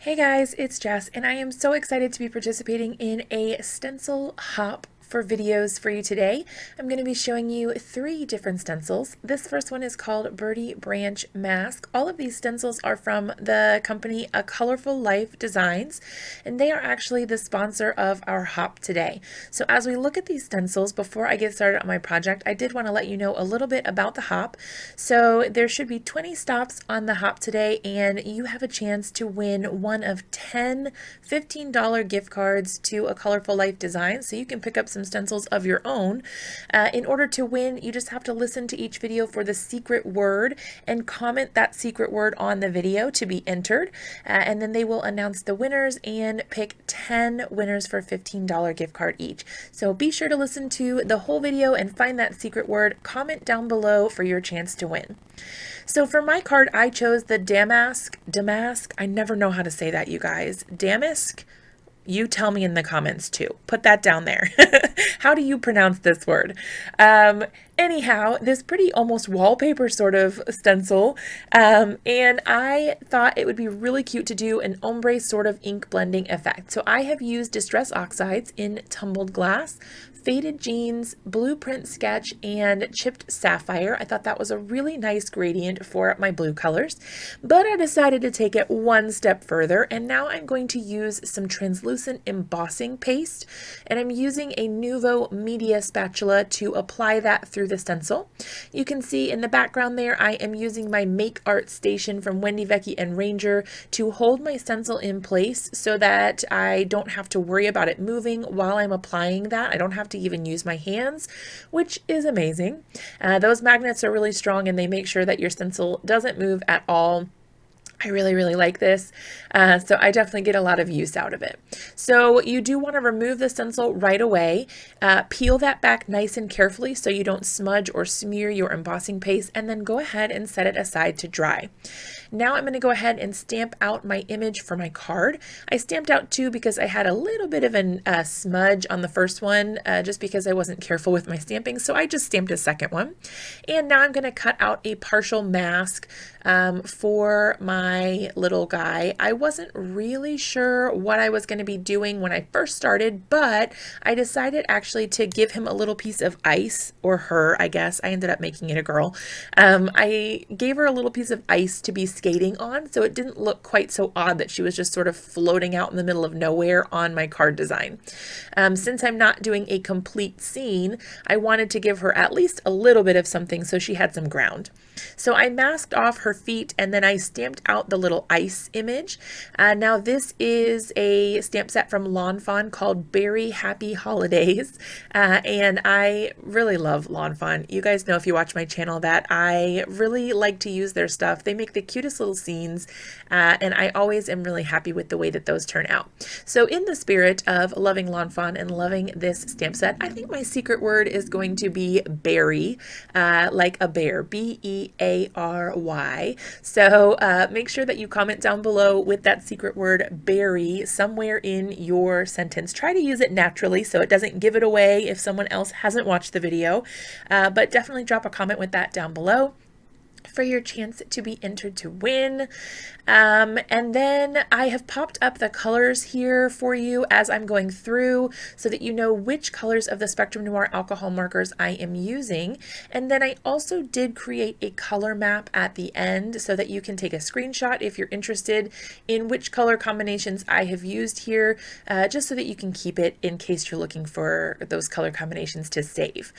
Hey guys, it's Jess, and I am so excited to be participating in a stencil hop for videos for you today. I'm going to be showing you 3 different stencils. This first one is called BIRDIE Branch Mask. All of these stencils are from the company A Colorful Life Designs, and they are actually the sponsor of our hop today. So as we look at these stencils, before I get started on my project, I did want to let you know a little bit about the hop. So there should be 20 stops on the hop today, and you have a chance to win one of 10 $15 gift cards to A Colorful Life Designs. So you can pick up some stencils of your own. In order to win, you just have to listen to each video for the secret word and comment that secret word on the video to be entered. And then they will announce the winners and pick 10 winners for $15 gift card each. So be sure to listen to the whole video and find that secret word. Comment down below for your chance to win. So for my card, I chose the Damask. I never know how to say that, you guys. Damask? You tell me in the comments too. Put that down there. How do you pronounce this word? Anyhow, this pretty almost wallpaper sort of stencil, and I thought it would be really cute to do an ombre sort of ink blending effect. So I have used Distress Oxides in Tumbled Glass, Faded Jeans, Blueprint Sketch, and Chipped Sapphire. I thought that was a really nice gradient for my blue colors, but I decided to take it one step further, and now I'm going to use some translucent embossing paste, and I'm using a Nuvo media spatula to apply that through the stencil. You can see in the background there, I am using my Make Art Station from Wendy, Vecchi, and Ranger to hold my stencil in place so that I don't have to worry about it moving while I'm applying that. I don't have to even use my hands, which is amazing. Those magnets are really strong and they make sure that your stencil doesn't move at all. I really like this, so I definitely get a lot of use out of it. So you do want to remove the stencil right away. Peel that back nice and carefully so you don't smudge or smear your embossing paste, and then go ahead and set it aside to dry. Now I'm going to go ahead and stamp out my image for my card. I stamped out 2 because I had a little bit of a smudge on the first one, just because I wasn't careful with my stamping, so I just stamped a second one. And now I'm going to cut out a partial mask for my little guy. I wasn't really sure what I was going to be doing when I first started, but I decided actually to give him a little piece of ice, or her, I guess. I ended up making it a girl. I gave her a little piece of ice to be skating on, so it didn't look quite so odd that she was just sort of floating out in the middle of nowhere on my card design. Since I'm not doing a complete scene, I wanted to give her at least a little bit of something so she had some ground. So I masked off her feet, and then I stamped out the little ice image. Now this is a stamp set from Fawn called Beary Happy Holidays, and I really love Fawn. You guys know, if you watch my channel, that I really like to use their stuff. They make the cutest little scenes, and I always am really happy with the way that those turn out. So in the spirit of loving Fawn and loving this stamp set, I think my secret word is going to be berry, like a bear, B-E-A-R-Y. So make sure that you comment down below with that secret word berry somewhere in your sentence. Try to use it naturally so it doesn't give it away if someone else hasn't watched the video, but definitely drop a comment with that down below for your chance to be entered to win. And then I have popped up the colors here for you as I'm going through so that you know which colors of the Spectrum Noir alcohol markers I am using. And then I also did create a color map at the end so that you can take a screenshot if you're interested in which color combinations I have used here, just so that you can keep it in case you're looking for those color combinations to save.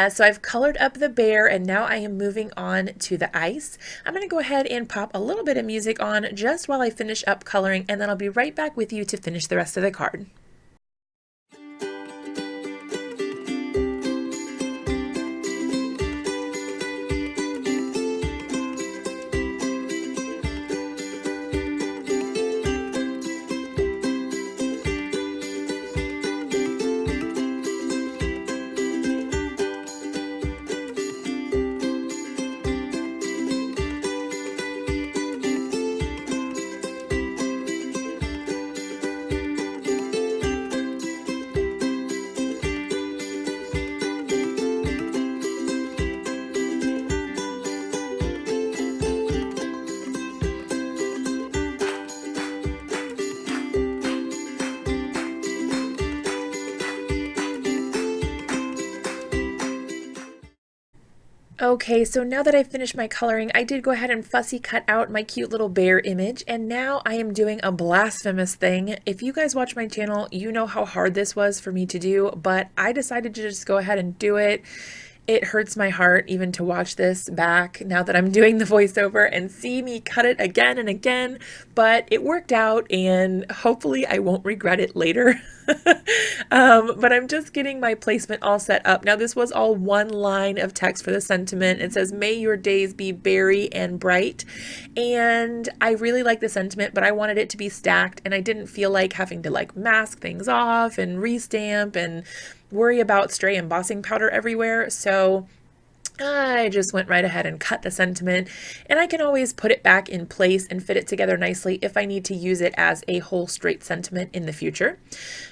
So I've colored up the bear, and now I am moving on to the ice. I'm going to go ahead and pop a little bit of music on just while I finish up coloring, and then I'll be right back with you to finish the rest of the card. Okay, so now that I've finished my coloring, I did go ahead and fussy cut out my cute little bear image, and now I am doing a blasphemous thing. If you guys watch my channel, you know how hard this was for me to do, but I decided to just go ahead and do it. It hurts my heart even to watch this back now that I'm doing the voiceover and see me cut it again and again, but it worked out and hopefully I won't regret it later. But I'm just getting my placement all set up. Now this was all one line of text for the sentiment. It says, "May your days be berry and bright." And I really like the sentiment, but I wanted it to be stacked and I didn't feel like having to like mask things off and restamp and worry about stray embossing powder everywhere. So I just went right ahead and cut the sentiment, and I can always put it back in place and fit it together nicely if I need to use it as a whole straight sentiment in the future.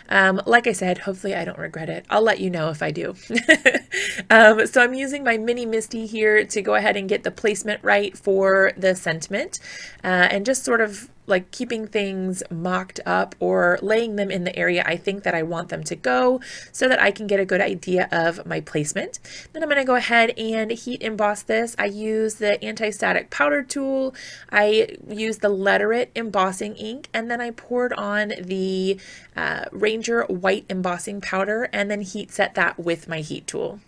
Like I said, hopefully I don't regret it. I'll let you know if I do. So I'm using my mini Misty here to go ahead and get the placement right for the sentiment, and just sort of like keeping things mocked up or laying them in the area I think that I want them to go so that I can get a good idea of my placement. Then I'm going to go ahead and heat emboss this. I use the anti-static powder tool. I use the Letterit embossing ink, and then I poured on the Ranger white embossing powder and then heat set that with my heat tool.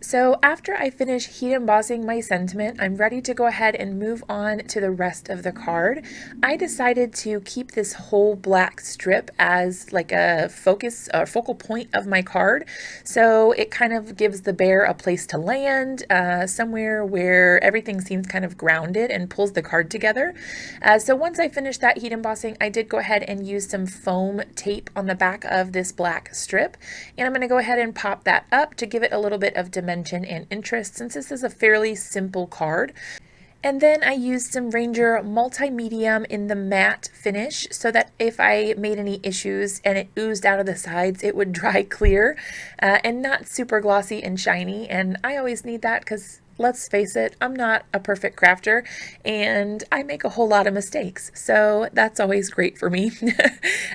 So after I finish heat embossing my sentiment, I'm ready to go ahead and move on to the rest of the card. I decided to keep this whole black strip as like a focus or focal point of my card. So it kind of gives the bear a place to land, somewhere where everything seems kind of grounded and pulls the card together. So once I finished that heat embossing, I did go ahead and use some foam tape on the back of this black strip. And I'm going to go ahead and pop that up to give it a little bit of dimension and interest, since this is a fairly simple card. And then I used some Ranger multi-medium in the matte finish so that if I made any issues and it oozed out of the sides, it would dry clear and not super glossy and shiny. And I always need that because, let's face it, I'm not a perfect crafter and I make a whole lot of mistakes. So that's always great for me.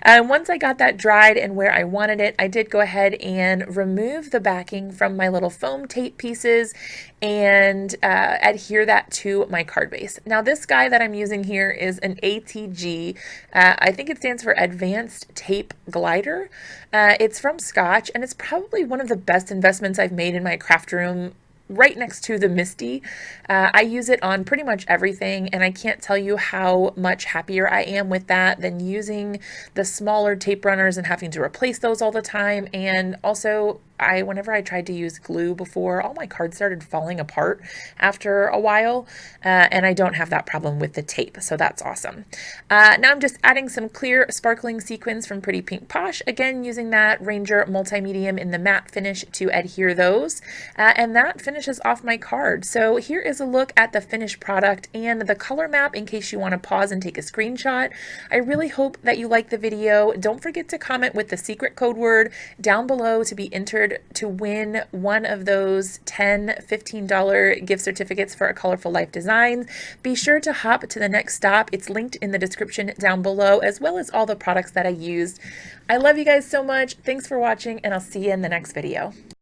Once I got that dried and where I wanted it, I did go ahead and remove the backing from my little foam tape pieces and adhere that to my card base. Now this guy that I'm using here is an ATG. I think it stands for Advanced Tape Glider. It's from Scotch and it's probably one of the best investments I've made in my craft room, right next to the Misty. I use it on pretty much everything, and I can't tell you how much happier I am with that than using the smaller tape runners and having to replace those all the time. And also, whenever I tried to use glue before, all my cards started falling apart after a while, and I don't have that problem with the tape, so that's awesome. Now I'm just adding some clear sparkling sequins from Pretty Pink Posh, again using that Ranger multi-medium in the matte finish to adhere those, and that finishes off my card. So here is a look at the finished product and the color map in case you want to pause and take a screenshot. I really hope that you like the video. Don't forget to comment with the secret code word down below to be entered to win one of those $10, $15 gift certificates for A Colorful Life Designs. Be sure to hop to the next stop. It's linked in the description down below, as well as all the products that I used. I love you guys so much. Thanks for watching, and I'll see you in the next video.